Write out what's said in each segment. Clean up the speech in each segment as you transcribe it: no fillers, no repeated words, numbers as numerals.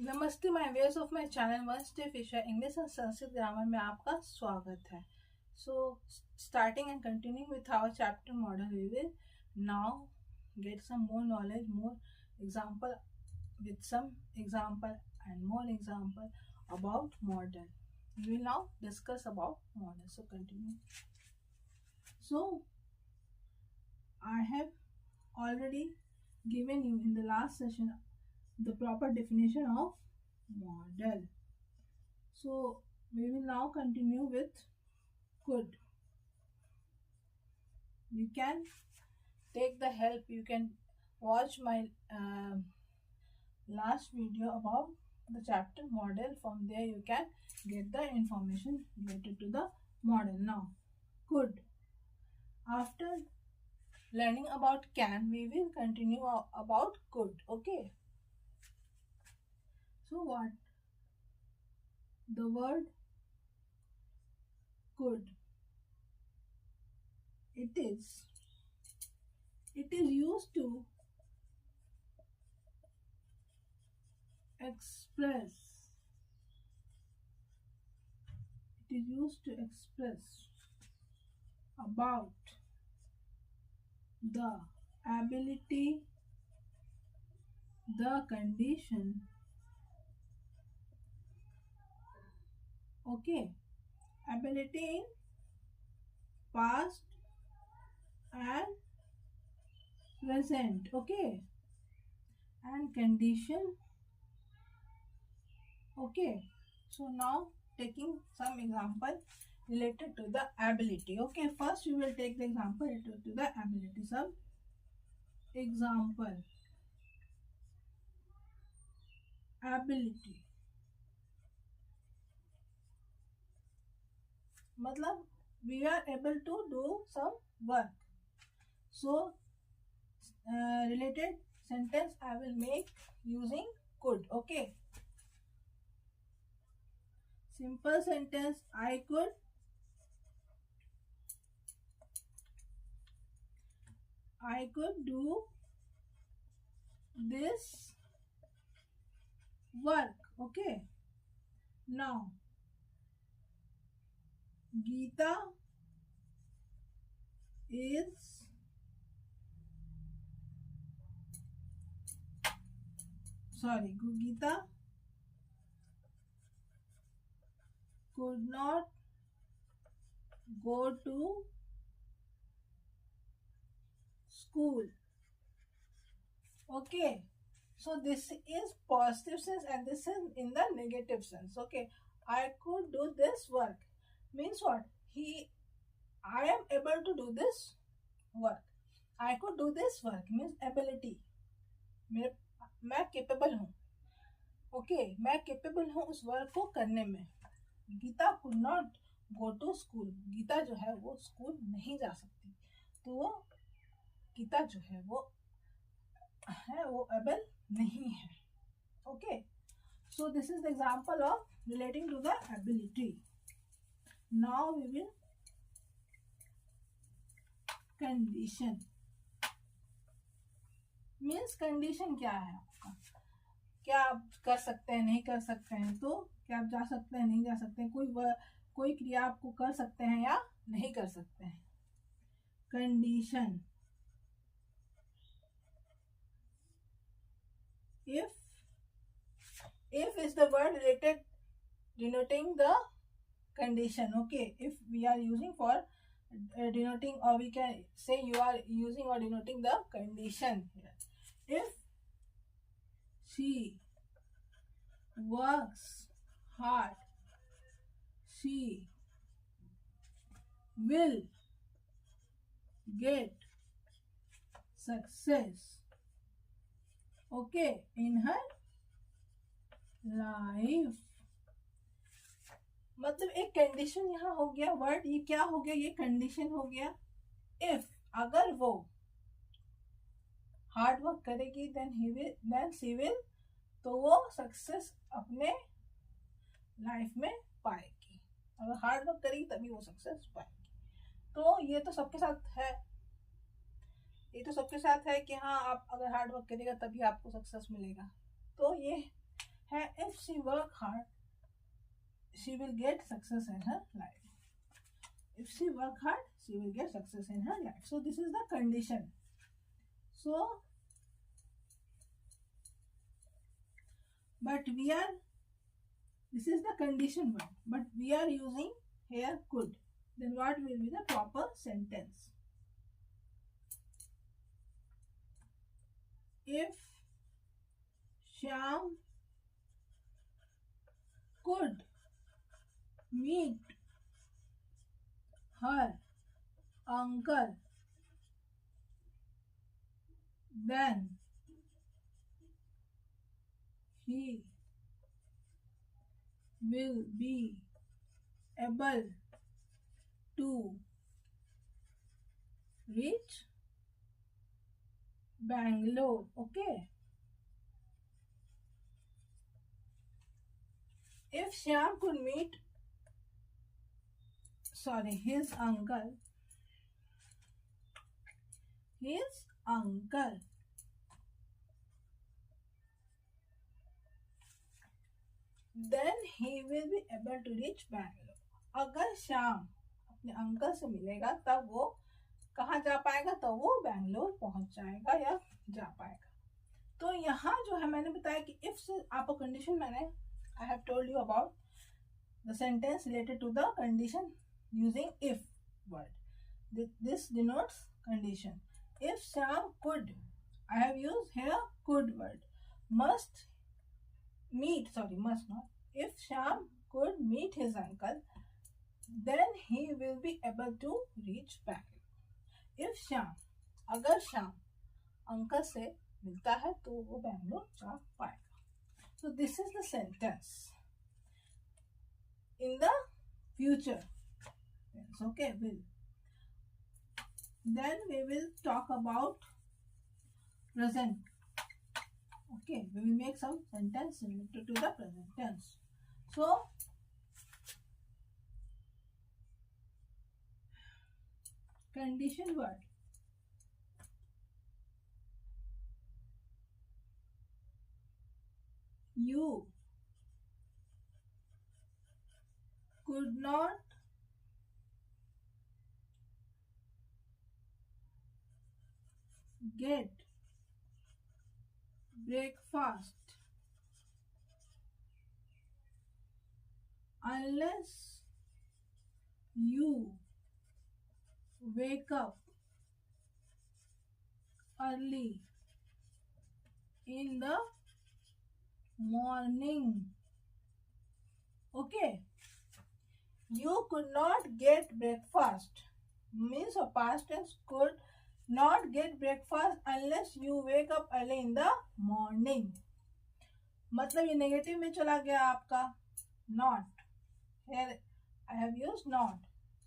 नमस्ते my viewers of my channel one stay fisher English and Sanskrit grammar में आपका स्वागत है। So starting and continuing with our chapter modal we will now get some more knowledge, more example with some example and more example about model. We will now discuss about model. So continue. So I have already given you in the last session the proper definition of model. So we will now continue with could. You can take the help. You can watch my last video about the chapter model. From there you can get the information related to the model. Now could. After learning about can, we will continue about could. Okay. So what? The word could. It is used to express. It is used to express about the ability, the condition, okay, ability in past and present, okay, and condition, okay. So now taking some example related to the ability, okay. First we will take the example related to the ability. Some example, ability मतलब we are able to do some work. So related sentence I will make using could, okay. Simple sentence, I could do this work, okay. Now Geeta is Geeta could not go to school, okay. So this is positive sense and this is in the negative sense, okay. I could do this work means what? I am able to do this work. I could do this work means ability. मैं capable हूँ, okay. मैं capable हूँ उस work को करने में. Gita could not go to school. Gita जो है वो स्कूल नहीं जा सकती, तो गीता जो है वो एबल नहीं है, okay. So this is the example of relating to the ability. Now we will condition. Means condition क्या है आपका, क्या आप कर सकते हैं नहीं कर सकते हैं, तो क्या आप जा सकते हैं नहीं जा सकते हैं, कोई क्रिया आपको कर सकते हैं या नहीं कर सकते हैं. Condition, if is the word related denoting the condition, okay. If we are using for denoting, or we can say you are using or denoting the condition here. If she works hard, she will get success, okay, in her life. मतलब एक condition यहाँ हो गया, word ये क्या हो गया, ये कंडीशन हो गया. इफ अगर वो हार्ड वर्क करेगी देन शी विल, तो वो सक्सेस अपने लाइफ में पाएगी. अगर हार्ड वर्क करेगी तभी वो सक्सेस पाएगी. तो ये तो सबके साथ है, ये तो सबके साथ है कि हाँ आप अगर हार्ड वर्क करेगा तभी आपको सक्सेस मिलेगा. तो ये है she work hard, she will get success in her life. If she work hard, she will get success in her life. So this is the condition. So, but we are, this is the condition one, but we are using here could. Then what will be the proper sentence? If Shyam could meet her uncle, then he will be able to reach Bangalore. Okay. If Shyam could meet, his uncle, then he will be able to reach Bangalore. अगर श्याम अपने uncle से मिलेगा तब वो कहाँ जा पाएगा? तो वो बैंगलोर पहुंच जाएगा या जा पाएगा. तो यहाँ जो है मैंने बताया कि इफ से आपको कंडीशन मैंने I have told you about the sentence related to the condition using if word. This denotes condition. If Shyam could, I have used here could word. Must not. If Shyam could meet his uncle, then he will be able to reach Bangalore. If Shyam, अगर Shyam uncle से मिलता है तो वो बैंगलोर जा पाएगा. So this is the sentence in the future. Yes, okay, will. Then we will talk about present. Okay, we will make some sentence related to the present tense. So, condition word. You could not get breakfast unless you wake up early in the morning. Okay, you could not get breakfast means a past tense could not get breakfast unless you wake up early in the morning. मतलब ये negative में चला गया आपका. Not. Here I have used not.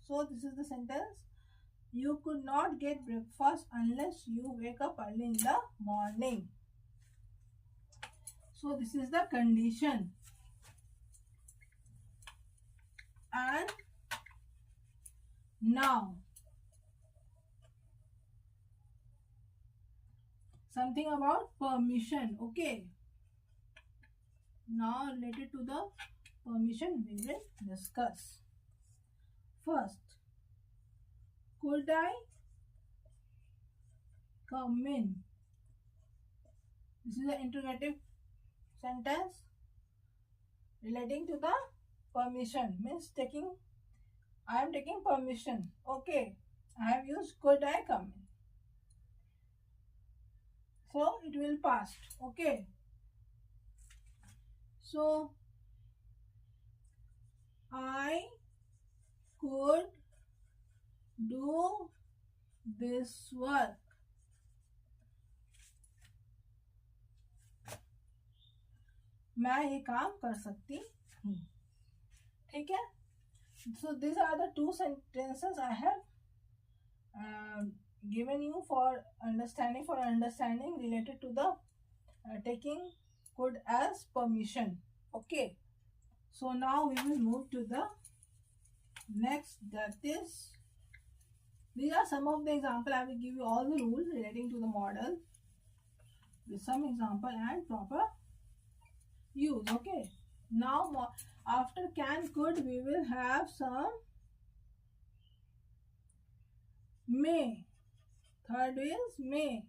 So this is the sentence. You could not get breakfast unless you wake up early in the morning. So this is the condition. And now something about permission. Okay, now related to the permission we will discuss. First, could I come in? This is the interrogative sentence relating to the permission, means I am taking permission. Okay, I have used could I come in, so it will pass. Okay, so I could do this work. मैं ये काम कर सकती हूँ. ठीक है. So these are the two sentences I have given you for understanding related to the taking could as permission. Okay. So now we will move to the next, that is, these are some of the example. I will give you all the rules relating to the model with some example and proper use. Okay. Now after can, could, we will have some may. Third is may.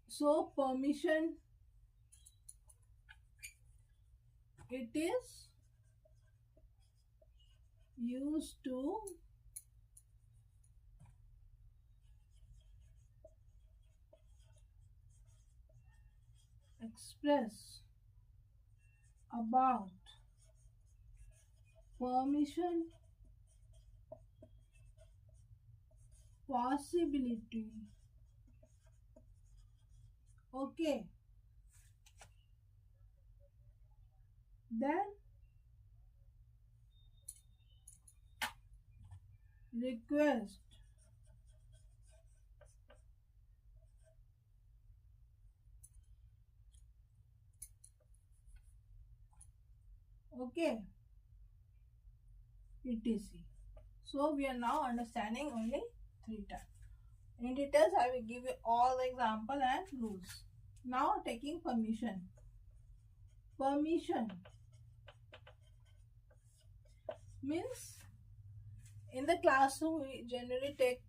So permission, it is used to express about permission, possibility. Okay. Then request. Okay. etc. So we are now understanding only 3 types. In details, I will give you all the example and rules. Now taking permission. Permission means in the classroom we generally take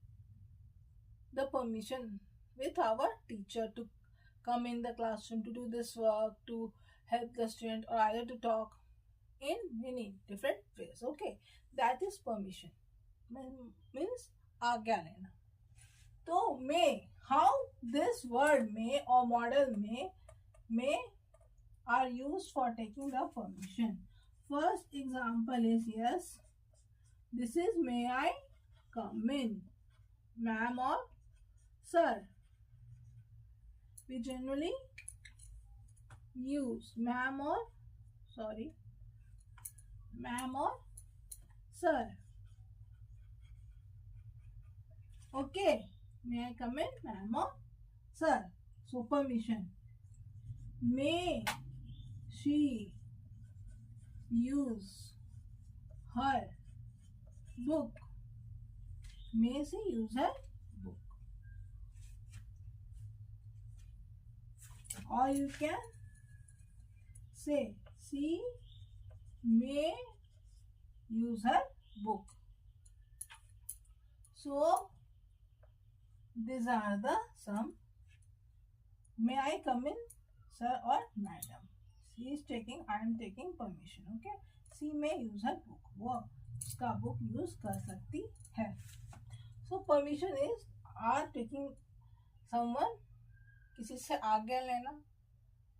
the permission with our teacher to come in the classroom to do this work, to help the student, or either to talk in many different ways. Okay, that is permission. Means आज्ञा लेना. तो may, how this word may or model may are used for taking the permission. First example is yes. This is may I come in, ma'am or sir. We generally use ma'am or sir. Okay, may I come in, ma'am or sir? So permission. May she use her book? May she use her book? Or you can say she may use her book. So these are the some. May I come in, sir or madam? She is taking, I am taking permission. Okay, she may use her book. वो उसका book use कर सकती है. So permission is are taking someone, किसी से आज्ञा लेना.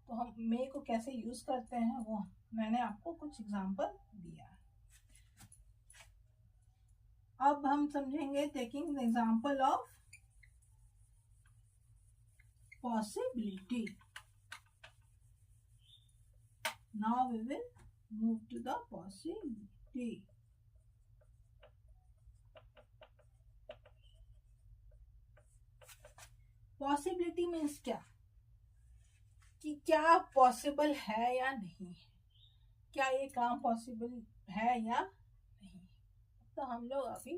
तो हम may को कैसे यूज करते हैं वो मैंने आपको कुछ एग्जांपल दिया है. अब हम समझेंगे taking the example of possibility. Now we will move to the possibility. Possibility means क्या कि क्या पॉसिबल है या नहीं, क्या ये काम पॉसिबल है या नहीं. तो हम लोग अभी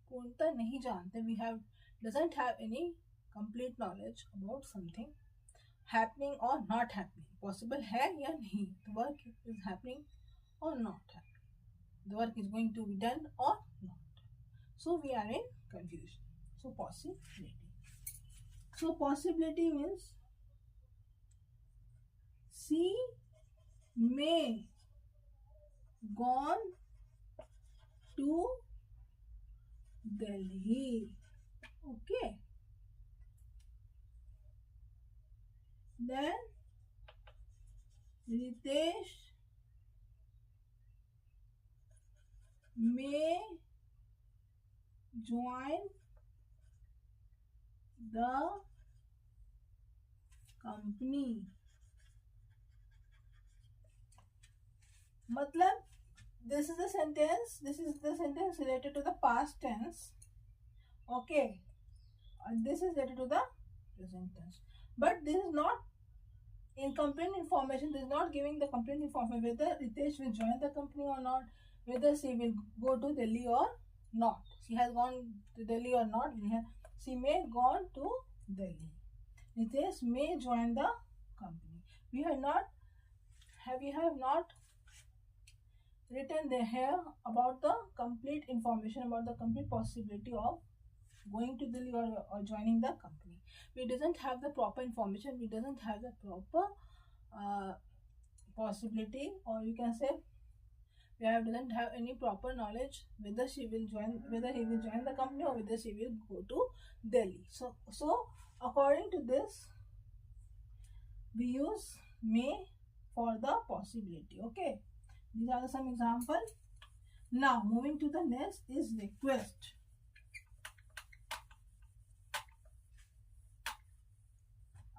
पूर्णतः नहीं जानते. We doesn't have any complete knowledge about something happening or not happening. Possible है या नहीं, the work is happening or not happening, the work is going to be done or not. So we are in confusion. So possibility. So possibility means she may gone to Delhi. Okay. Then Ritesh may join the company. मतलब this is the sentence related to the past tense. Okay, and this is related to the present tense. But this is not incomplete information. This is not giving the complete information whether Ritesh will join the company or not, whether she will go to Delhi or not. She has gone to Delhi or not. She may gone to Delhi. Ritesh may join the company. We have not we have not written there here about the complete information, about the complete possibility of going to Delhi or joining the company. We doesn't have the proper information, we doesn't have the proper possibility, or you can say doesn't have any proper knowledge whether he will join the company or whether she will go to Delhi. So according to this, we use may for the possibility. Okay, these are some examples. Now moving to the next is request.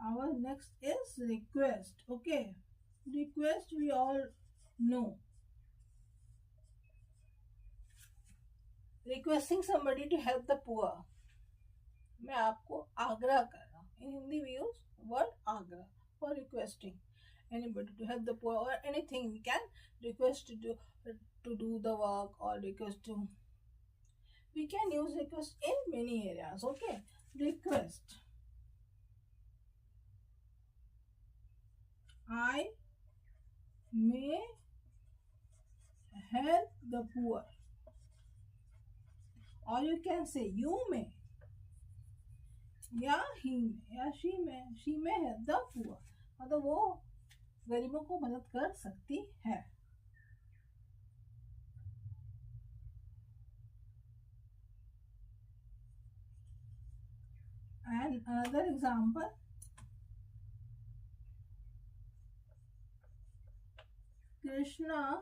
Our next is request. Okay, request we all know. Requesting somebody to help the poor. मैं आपको आग्रह कर रहा हूँ. In Hindi we use word आग्रह for requesting anybody to help the poor or anything. We can request to do the work, or request to. We can use request in many areas. Okay, request. I may help the poor, or you can say you may, या he may, या she may help the poor. मतलब वो गरीबों को मदद कर सकती है. And another example, Krishna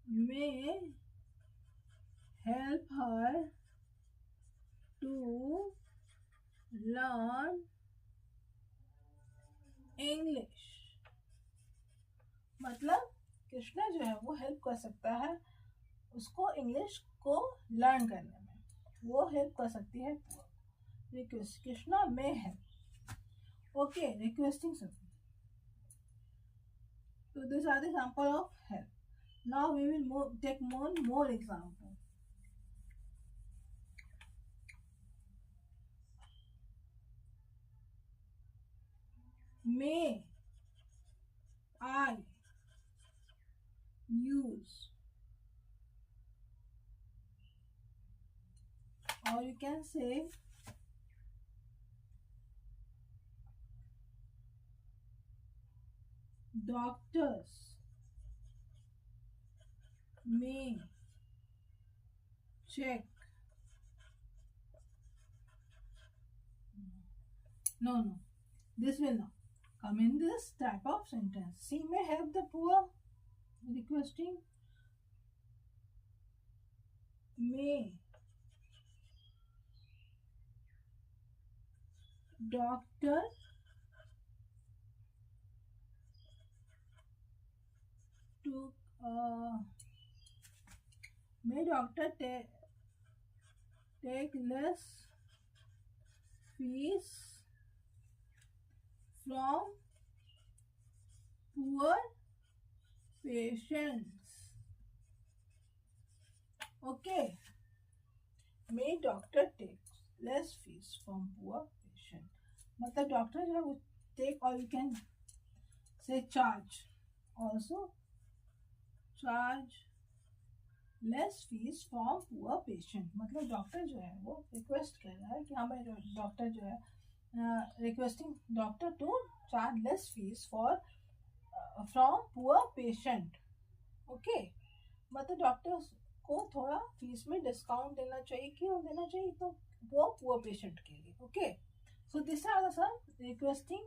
may help her to learn English. मतलब कृष्णा जो है वो हेल्प कर सकता है उसको इंग्लिश को लर्न करने में, वो हेल्प कर सकती है. रिक्वेस्ट, कृष्णा में help. Okay, requesting something. So these are the example of help. Now we will take more example. May I use, or you can say doctors may check. No, this will not come in this type of sentence. She may help the poor. Requesting. May doctor to may doctor take less fees from poor patients. Okay, may doctor take less fees from poor patient. मतलब doctor जो है वो take, or you can say charge, also charge less fees from poor patient. मतलब doctor जो है वो request कर रहा है कि हाँ भाई डॉक्टर जो है requesting doctor to charge less fees for from poor patient. Okay, मतलब डॉक्टर को थोड़ा फीस में डिस्काउंट देना चाहिए. क्यों देना चाहिए? तो वो पुअर पेशेंट के लिए. Okay, so this are some requesting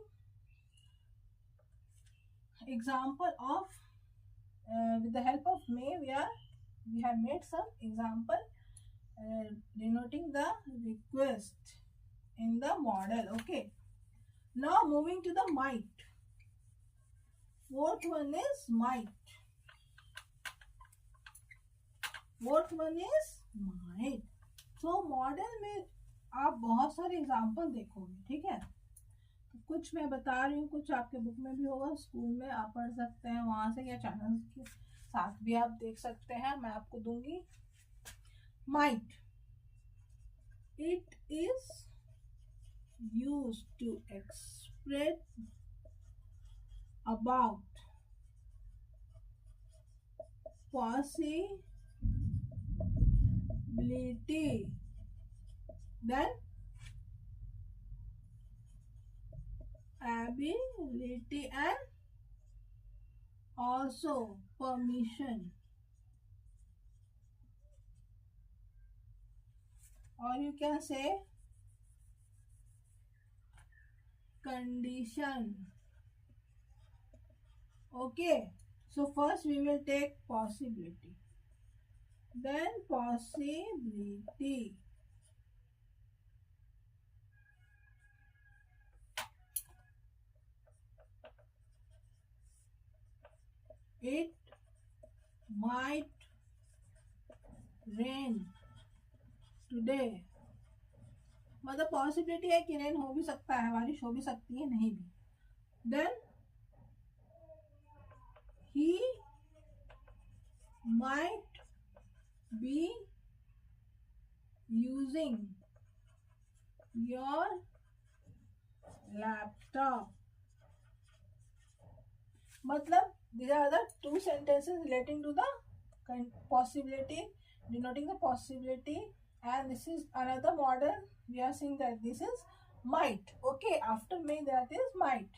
example of with the help of may we have made some example denoting the request in the model. Okay, now moving to the might. Fourth one is might. Fourth one is might. So model में आप बहुत सारे example देखोगे. ठीक है, तो कुछ मैं बता रही हूँ, कुछ आपके बुक में भी होगा, स्कूल में आप पढ़ सकते हैं वहां से, या चैनल के साथ भी आप देख सकते हैं. मैं आपको दूंगी. might, it is used to express spread about possibility, then ability, and also permission, or you can say condition. Okay, so first we will take possibility, then possibility. It might rain today. मतलब possibility है कि rain हो भी सकता है, बारिश हो भी सकती है, नहीं भी. Then he might be using your laptop. मतलब these are the two sentences relating to the possibility, denoting the possibility, and this is another model. We are seeing that this is might. Okay, after may that is might.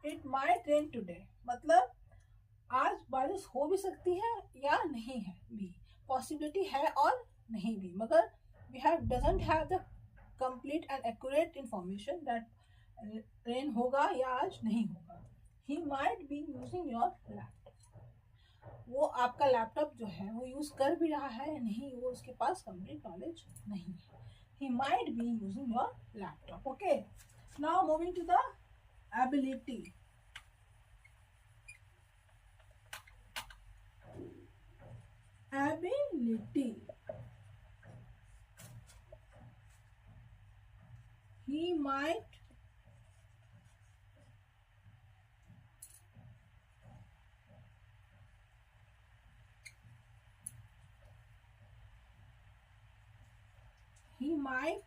It might rain today. मतलब आज बारिश हो भी सकती है या नहीं है भी, पॉसिबिलिटी है और नहीं भी, मगर we have doesn't have the complete and accurate information that rain होगा या आज नहीं होगा. He might be using your laptop. वो आपका लैपटॉप जो है वो यूज कर भी रहा है या नहीं, वो उसके पास कंप्लीट नॉलेज नहीं है. He might be using your laptop. Okay. Now moving to the ability. Ability. He might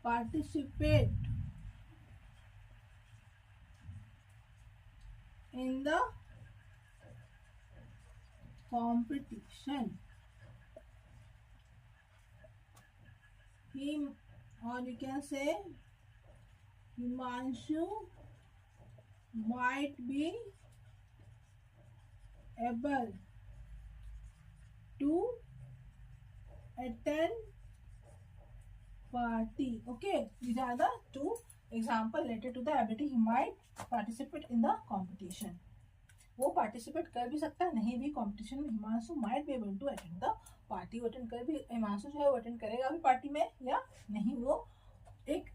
participate in the competition. He, or you can say Himanshu might be able to attend party. Okay, these are the two example related to the ability. He might participate in the competition. वो participate कर भी सकता है, नहीं भी competition में. Himanshu might be able to attend the party. वो attend कर भी, हिमांशु जो है वो अटेंड करेगा भी पार्टी में या नहीं, वो एक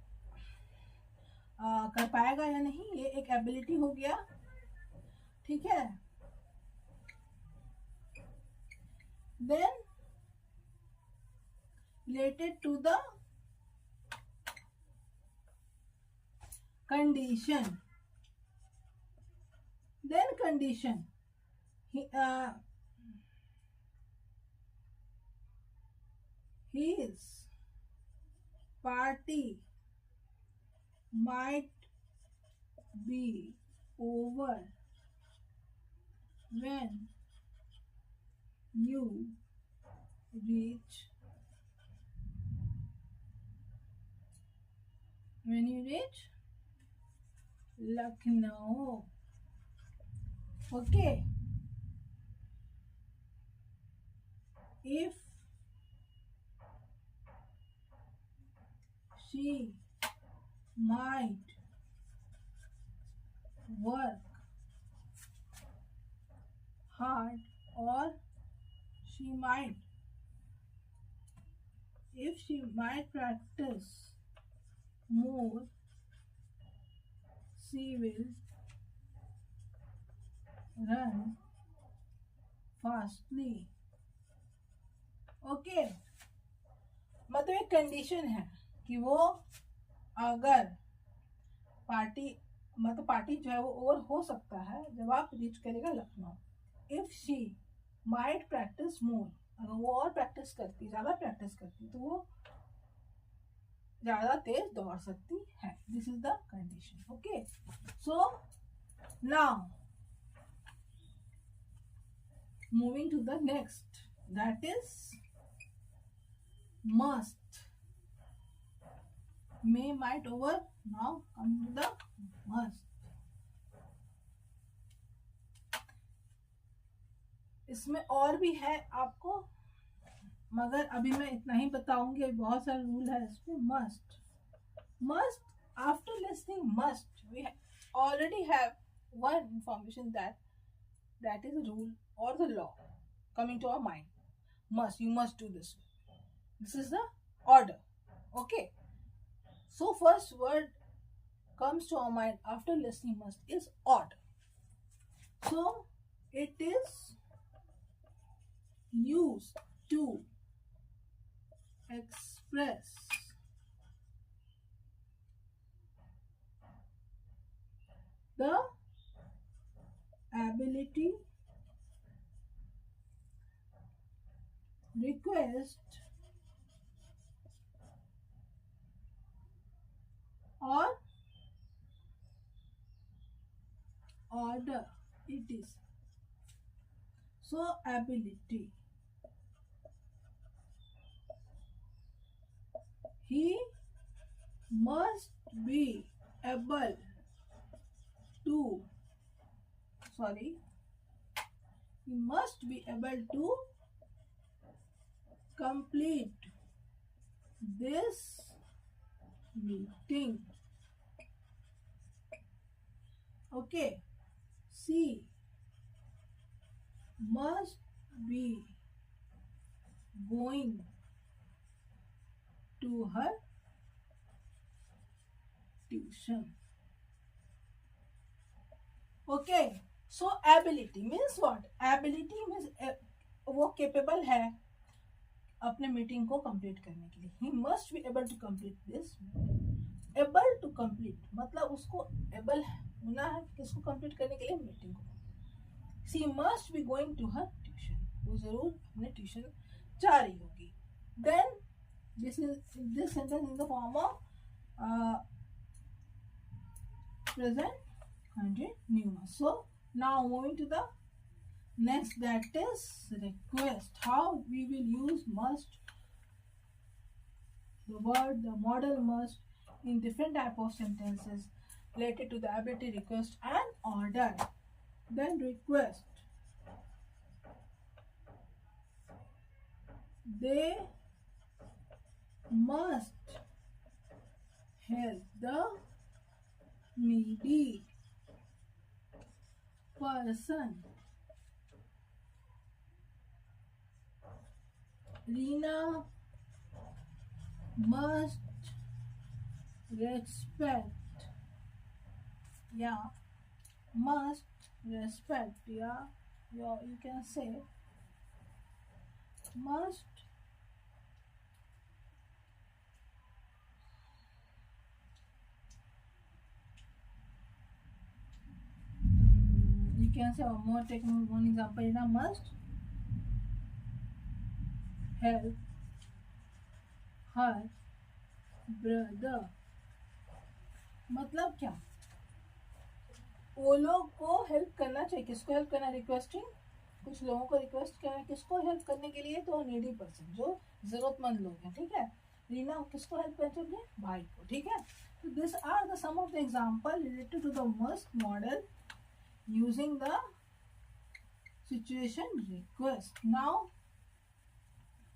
कर पाएगा या नहीं, ये एक एबिलिटी हो गया. ठीक है. Then related to the condition. Then condition. His party might be over when you reach Lucknow. Okay. If she might work hard, or she might, if she might practice more, she will run fastly. Okay. मतलब एक condition है कि वो अगर party, मतलब party जो है वो ओवर हो सकता है जब आप रीच करेगा Lucknow. If she might practice more, अगर वो और प्रैक्टिस करती, ज़्यादा प्रैक्टिस करती, तो वो ज़्यादा तेज दौड़ सकती है. This is the condition. Okay. So now moving to the next, that is must. May, might, over. Now come to the must. इसमें और भी है आपको, मगर अभी मैं इतना ही बताऊंगी, बहुत सारे रूल है इसमें. Must after listing must we already have one information that is a rule or the law coming to our mind. Must, you must do this. This is the order. Okay. So first word comes to our mind after listening must is order. So it is used to express the ability, request, or order. It is. So ability. He must be able to, he must be able to complete this meeting. Okay. C must be going to her tuition. Okay. So ability means what? Ability means वो capable है अपने meeting को complete करने के लिए. He must be able to complete this. Able to complete मतलब उसको able होना है किसको कंप्लीट करने के लिए, मीटिंग को. She must be going to her tuition. वो जरूर अपने ट्यूशन जा रही होगी. Then this sentence in the form of present continuous. So now moving to the next, that is request. How we will use must, the word, the model must in different type of sentences related to the ability, request and order. Then request. They must help the needy person. Rina must respect. Yeah, must respect. Yeah, you can say must you can say one more, take one example. Rina must help her brother. मतलब क्या, वो लोग को help करना चाहिए. किसको help करना, requesting, कुछ लोगों को रिक्वेस्ट करना, किसको हेल्प करने के लिए, तो नीडी पर्सन, जो जरूरतमंद लोग हैं. ठीक है. रीना किसको हेल्प करना चाहिए, भाई को. ठीक है. तो this are the some of the example related to the must modal using the situation request. Now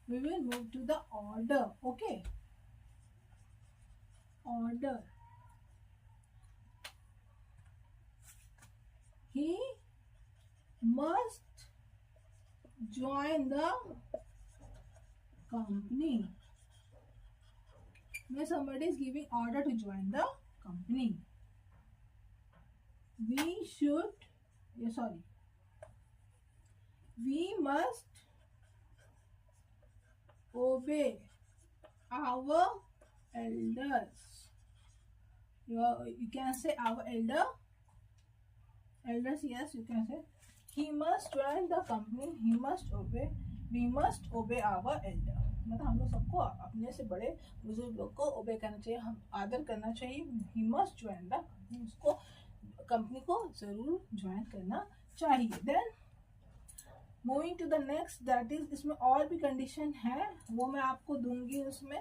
we will move to the order. Okay. Order. He must join the company. When somebody is giving order to join the company, we must obey our elders. You can say our elders. Yes, you can say. He must join the company. We must obey our elder. मतलब हम लोग सबको अपने से बड़े बुजुर्ग लोग को ओबे करना चाहिए, हम आदर करना चाहिए। He must join the company, उसको कंपनी को जरूर ज्वाइन करना चाहिए। Then moving to the next, that is, इसमें और भी कंडीशन है, वो मैं आपको दूंगी उसमें।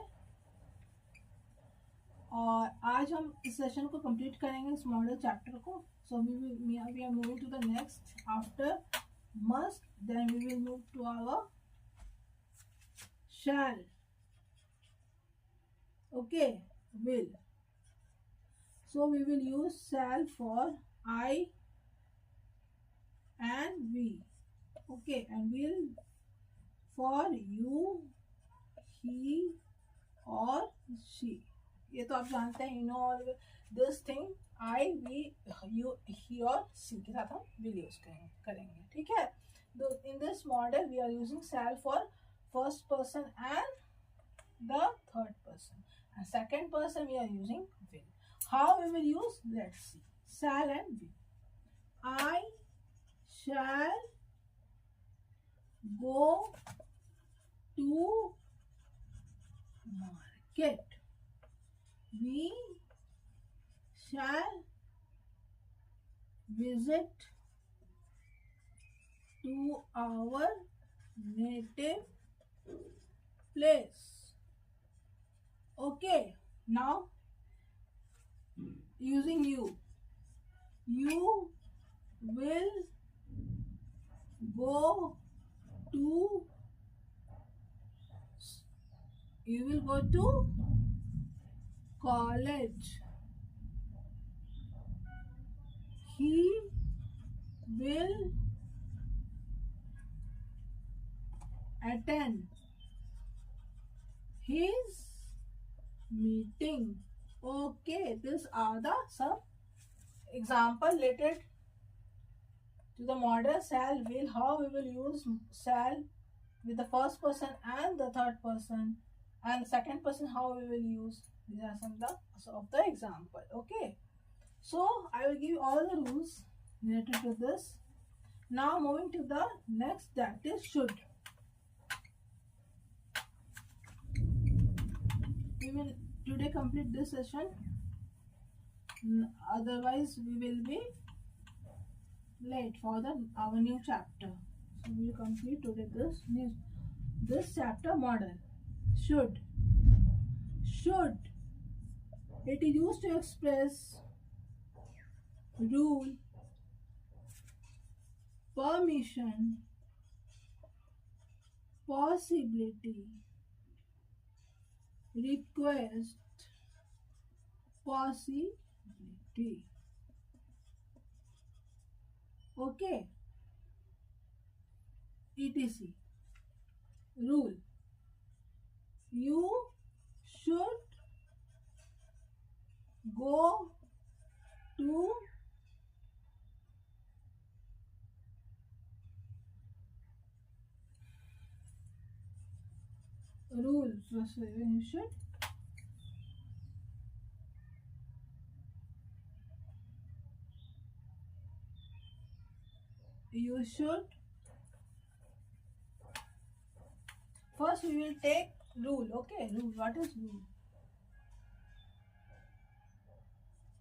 और आज हम इस सेशन को कंप्लीट करेंगे, इस मॉडल चैप्टर को। So we are moving to the next after must, then we will move to our shall. Okay, will. So we will use shall for I and we. Okay, and will for you, he or she. ये तो आप जानते हैं, you know all this thing, I, we, you, he और she के साथ हम will use करेंगे, ठीक है। In this model we are using shall for first person and the third person, and second person we are using will. How we will use, let's see. Shall and will. I shall go to market. We shall visit to our native place. Okay, now using you. You will go to, you will go to college. He will attend his meeting. Okay, these are the some example related to the model shall, will. How we will use shall with the first person and the third person, and the second person how we will use. These are some of the example. Okay, so I will give you all the rules related to this. Now moving to the next, that is should. We will today complete this session, otherwise we will be late for our new chapter. So we will complete today this chapter model. Should. It is used to express rule, permission, possibility, request, possibility. Okay. etc. Rule. You should go to rule. So you should first we will take rule. Okay, rule. What is rule?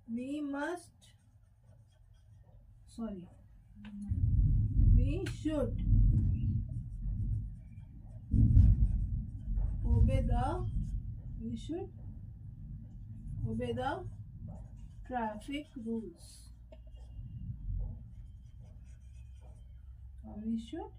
We should obey the traffic rules. We should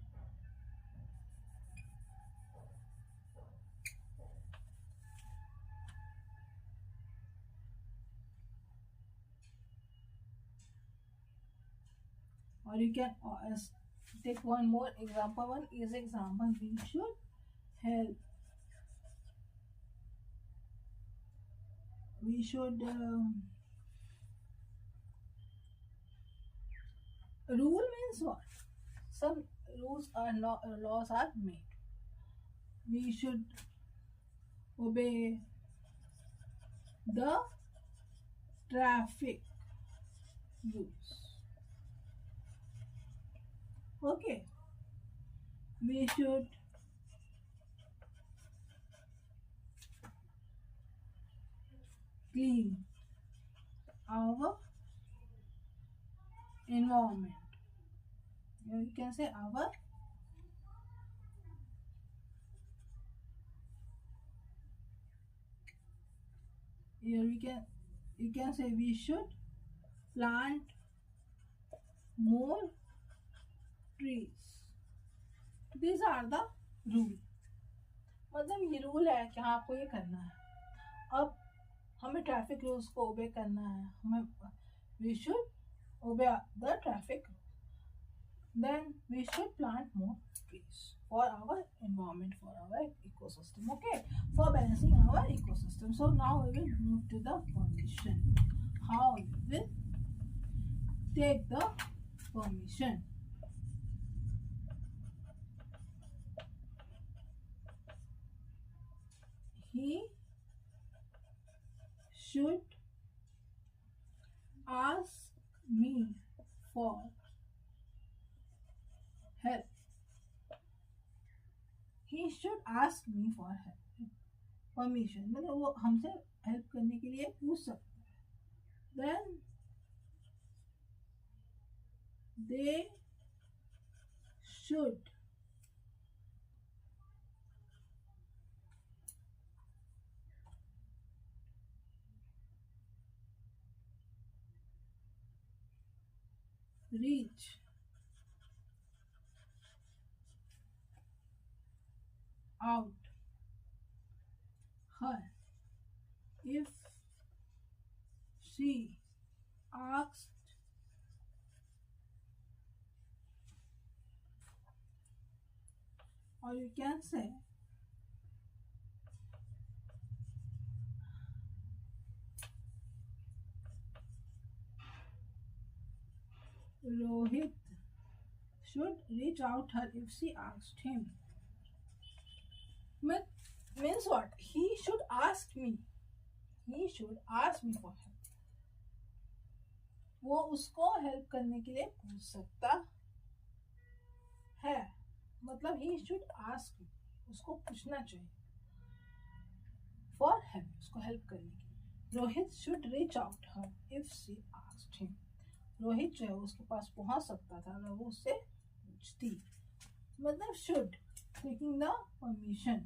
or you can take one more example. One is example. We should help. We should rule means what? Some rules are laws are made. We should obey the traffic rules. Okay. We should clean our environment. You can say our here you can say we should plant more trees. These are the rule. मतलब ये rule है कि आपको ये करना है. अब हमें ट्रैफिक रूल्स को ओबे करना है. हमें we should obey the traffic. Then we should plant more trees for our environment, for our ecosystem. Okay, for balancing our ecosystem. So now we will move to the permission. How we will take the permission. He should ask me for help. He should ask me for help. Permission मतलब वो हमसे help करने के लिए पूछ सकता है. Then they should reach out her if she asked or you can say Rohit should reach out her if she asked him. Means what? He should ask me. He should ask me for help. वो उसको help करने के लिए पूछ सकता है. मतलब he should ask me. उसको पूछना चाहिए for help. उसको हेल्प करने के लिए. Rohit should reach out her if she asked him. Rohit जो है उसके पास पहुंच सकता था अगर वो उससे पूछती. मतलब should taking the permission.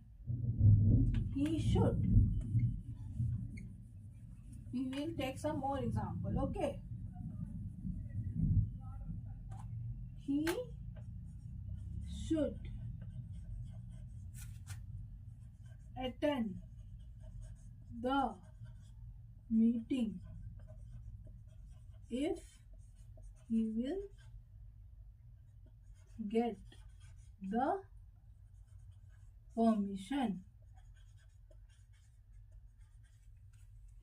He should. We will take some more example. Okay. He should attend the meeting if he will get the permission.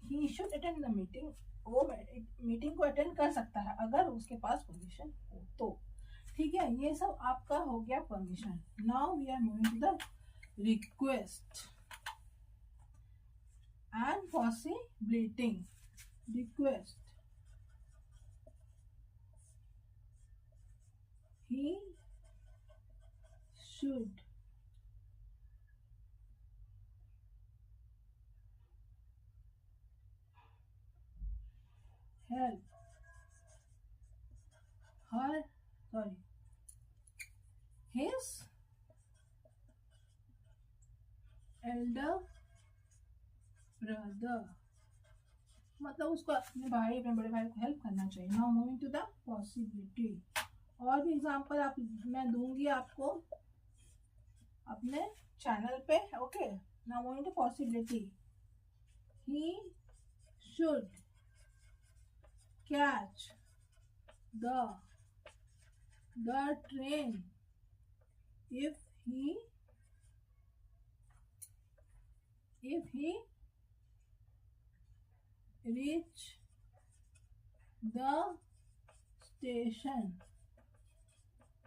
He should attend the meeting. वो मीटिंग को अटेंड कर सकता है अगर उसके पास permission हो तो. ठीक है, ये सब आपका हो गया permission. Now we are moving to the request and possibility. Request. He should help his elder brother. मतलब उसको अपने बड़े भाई को हेल्प करना चाहिए. Now moving to the possibility. और भी एग्जांपल मैं दूंगी आपको अपने चैनल पे. Okay, now moving to possibility. He should catch the train if he reach the station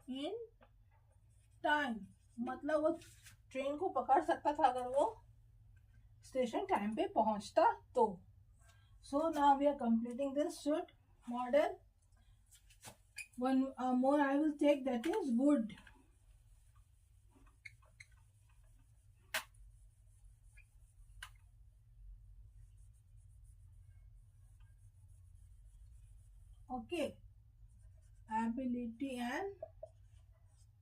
in time. मतलब वो ट्रेन को पकड़ सकता था अगर वो स्टेशन टाइम पे पहुंचता तो. So now we are completing this should model. One more I will take, that is would. Okay, ability and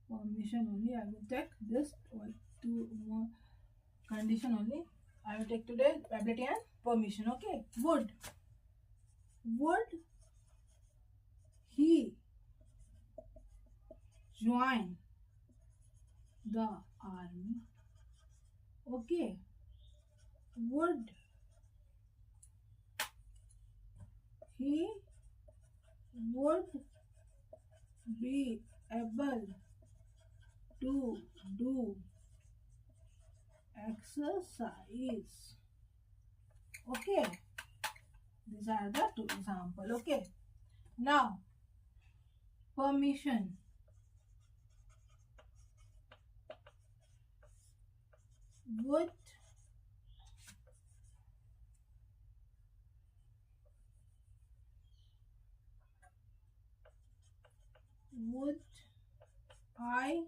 permission only. I will take this two more condition only. I will take today ability and permission. Okay, would he join the army? Okay, would he would be able to do exercise? Okay, these are the two examples. Okay, now permission. Would I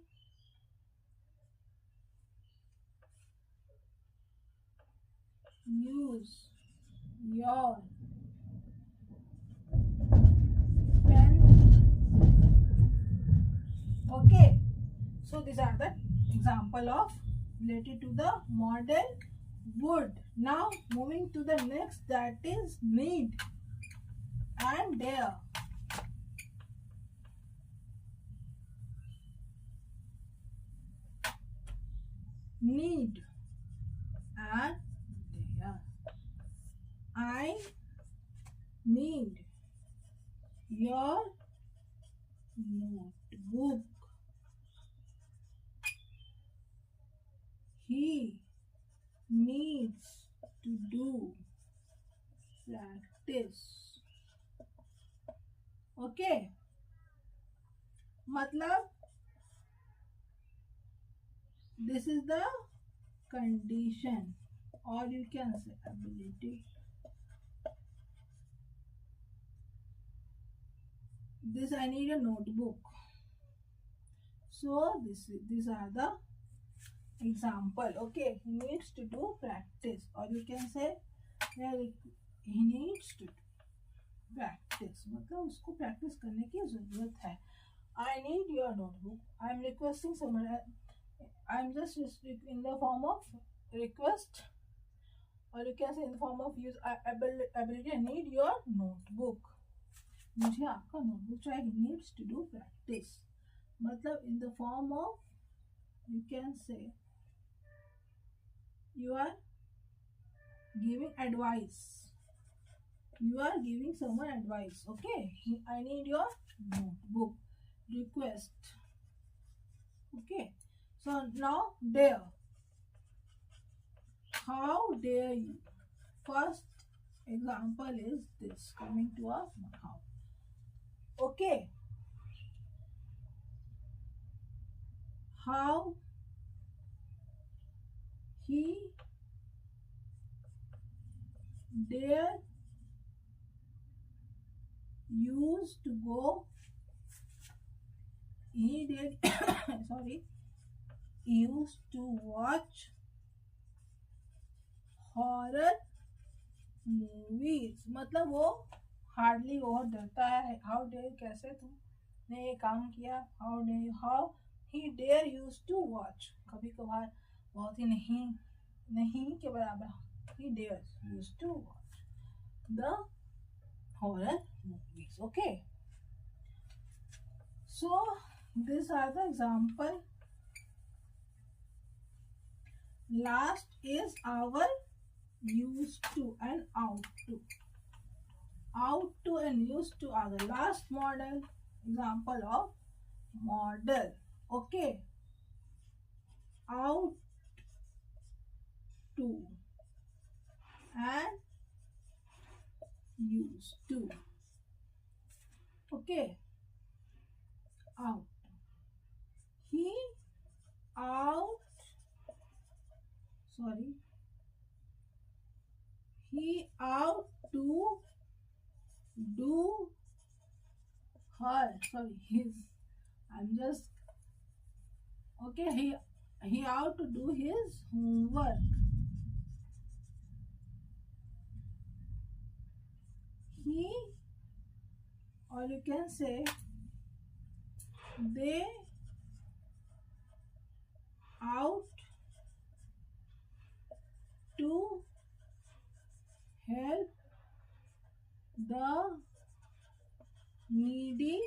use your pen? Okay, so these are the example of related to the model would. Now moving to the next, that is need and dare. Need and dare. I need your notebook. He needs to do practice. Okay, मतलब this is the condition, or you can say ability. This I need a notebook. So these are the example. Okay, he needs to do practice, or you can say he needs to practice. मतलब उसको practice करने की जरूरत है. I need your notebook. I am requesting someone. I am just in the form of request, or you can say in the form of use ability. I need your notebook. मुझे आपका notebook चाहिए. He needs to do practice. मतलब in the form of, you can say you are giving advice. You are giving someone advice. Okay, I need your notebook. Request. Okay, so now dare. How dare you? First example is this, coming to us how. Okay, how he dare used to go. He did sorry, used to watch horror movies. मतलब वो hardly बहुत डरता है. How dare, कैसे तुमने ये काम किया. How he dare use to watch. कभी कभार बहुत ही नहीं के बराबर. He dare use to watch the horror movies. Okay, so these are the example. Last is our used to and out to. Out to and used to are the last model example of model. Okay, out to and used to. Okay, out. He out to do his. I'm just okay. He out to do his homework. He, or or you can say they out to help the needy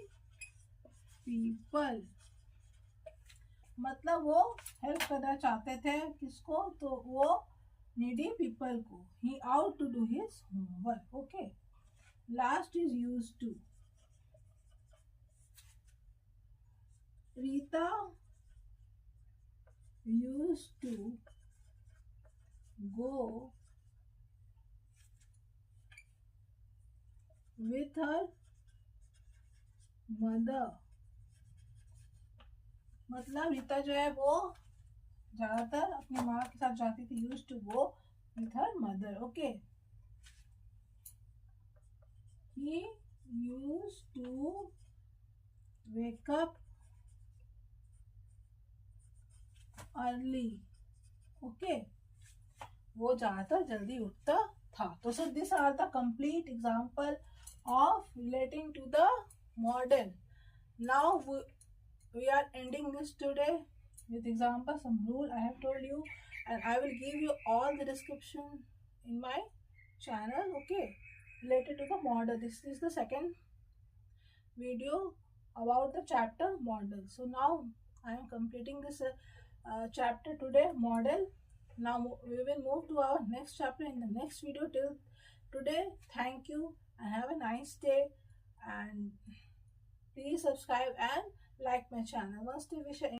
people. मतलब वो help करना चाहते थे किसको, तो वो needy people को. He ought to do his homework. Okay, last is use to. Rita used to go with her mother. मतलब रीता जो है वो ज्यादातर अपनी माँ के साथ जाती थी. used to go with her mother. Okay, he used to wake up early. Okay, वो ज्यादातर जल्दी उठता था. तो sir this are the complete example of relating to the modal. Now we are ending this today with example, some rule I have told you, and I will give you all the description in my channel. Okay, related to the model. This is the second video about the chapter model. So now I am completing this chapter today, model. Now we will move to our next chapter in the next video. Till today, thank you and have a nice day, and please subscribe and like my channel. Once